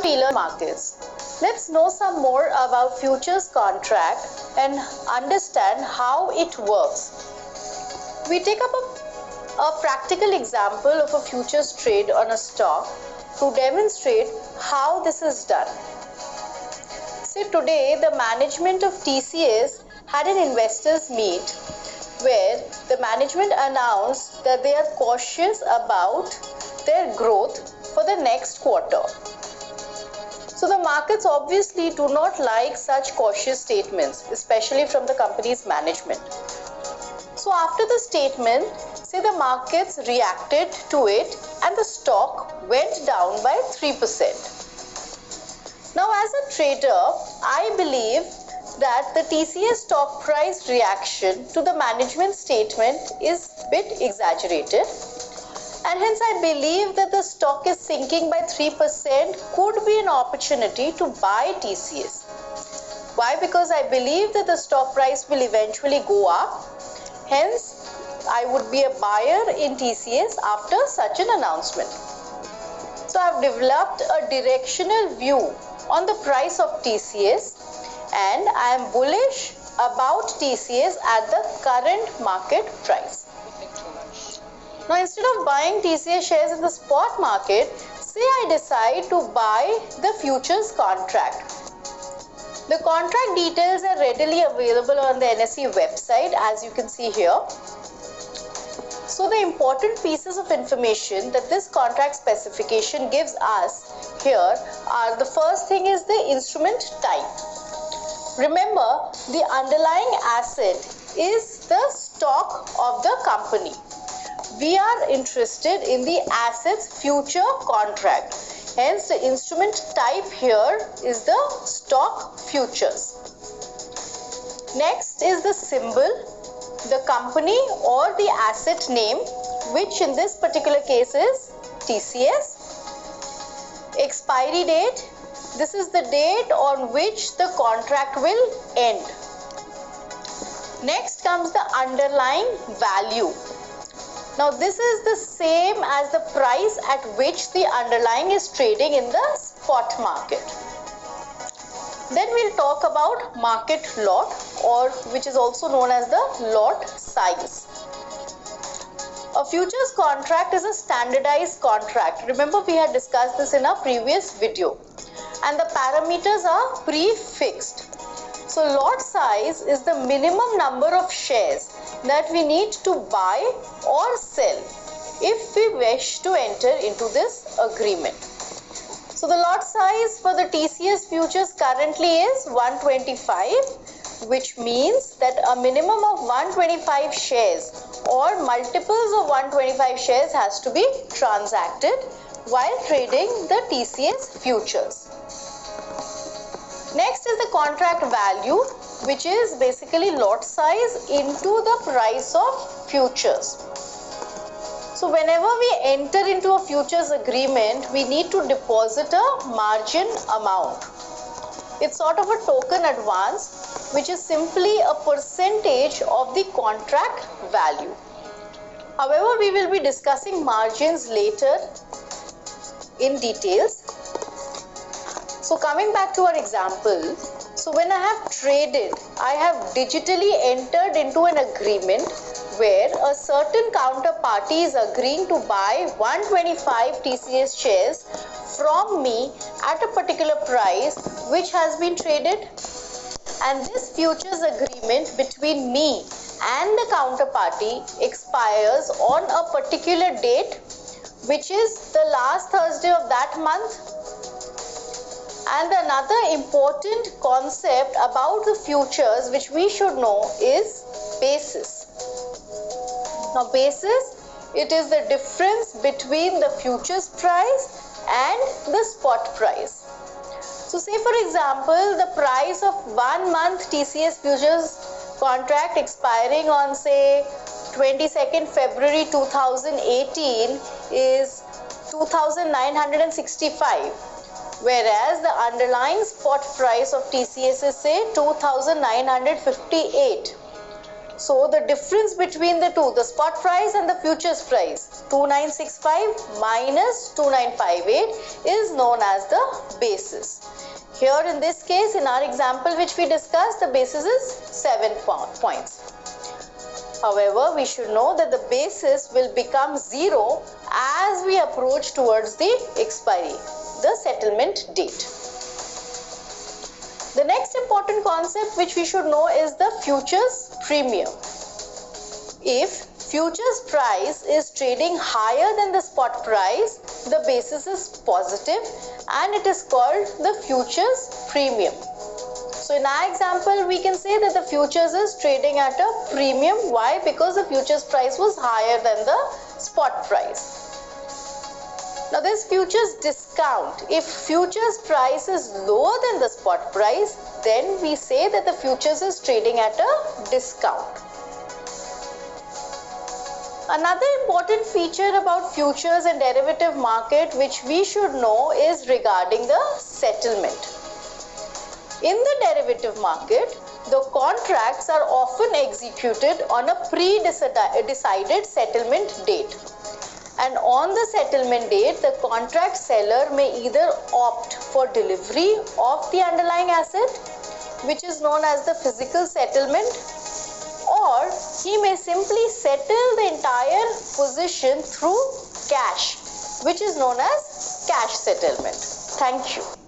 we learn markets, let's know some more about futures contract and understand how it works. We take up a practical example of a futures trade on a stock to demonstrate how this is done. Say today the management of TCS had an investors meet where the management announced that they are cautious about their growth for the next quarter. So the markets obviously do not like such cautious statements, especially from the company's management. So after the statement, say the markets reacted to it and the stock went down by 3%. Now as a trader, I believe that the TCS stock price reaction to the management statement is a bit exaggerated, and hence I believe that the stock is sinking by 3% could be an opportunity to buy TCS. Why? Because I believe that the stock price will eventually go up. Hence, I would be a buyer in TCS after such an announcement. So I have developed a directional view on the price of TCS, and I am bullish about TCS at the current market price. Now instead of buying TCS shares in the spot market, say I decide to buy the futures contract. The contract details are readily available on the NSE website, as you can see here. So the important pieces of information that this contract specification gives us here are, the first thing is the instrument type. Remember, the underlying asset is the stock of the company. We are interested in the assets future contract. Hence, the instrument type here is the stock futures. Next is the symbol, the company or the asset name, which in this particular case is TCS. Expiry date, this is the date on which the contract will end. Next comes the underlying value. Now this is the same as the price at which the underlying is trading in the spot market. Then we'll talk about market lot, or which is also known as the lot size. A futures contract is a standardized contract. Remember, we had discussed this in our previous video, and the parameters are prefixed. So lot size is the minimum number of shares that we need to buy or sell if we wish to enter into this agreement. So the lot size for the TCS futures currently is 125, which means that a minimum of 125 shares or multiples of 125 shares has to be transacted while trading the TCS futures. Next is the contract value, which is basically lot size into the price of futures. So whenever we enter into a futures agreement, we need to deposit a margin amount. It's sort of a token advance, which is simply a percentage of the contract value. However, we will be discussing margins later in details. So coming back to our example, so when I have traded, I have digitally entered into an agreement where a certain counterparty is agreeing to buy 125 TCS shares from me at a particular price which has been traded, and this futures agreement between me and the counterparty expires on a particular date, which is the last Thursday of that month. And another important concept about the futures which we should know is basis. Now basis, it is the difference between the futures price and the spot price. So say for example, the price of 1 month TCS futures contract expiring on say 22nd February 2018 is 2,965. Whereas the underlying spot price of TCS is say 2,958. So the difference between the two, the spot price and the futures price, 2965 minus 2958 is known as the basis. Here in this case, in our example which we discussed, the basis is 7 points. However, we should know that the basis will become 0 as we approach towards the expiry, the settlement date. The next important concept which we should know is the futures premium. If futures price is trading higher than the spot price, the basis is positive and it is called the futures premium. So in our example, we can say that the futures is trading at a premium. Why? Because the futures price was higher than the spot price. Now this futures discount, if futures price is lower than the spot price, then we say that the futures is trading at a discount. Another important feature about futures and derivative market which we should know is regarding the settlement. In the derivative market, the contracts are often executed on a pre-decided settlement date. And on the settlement date, the contract seller may either opt for delivery of the underlying asset, which is known as the physical settlement, or he may simply settle the entire position through cash, which is known as cash settlement. Thank you.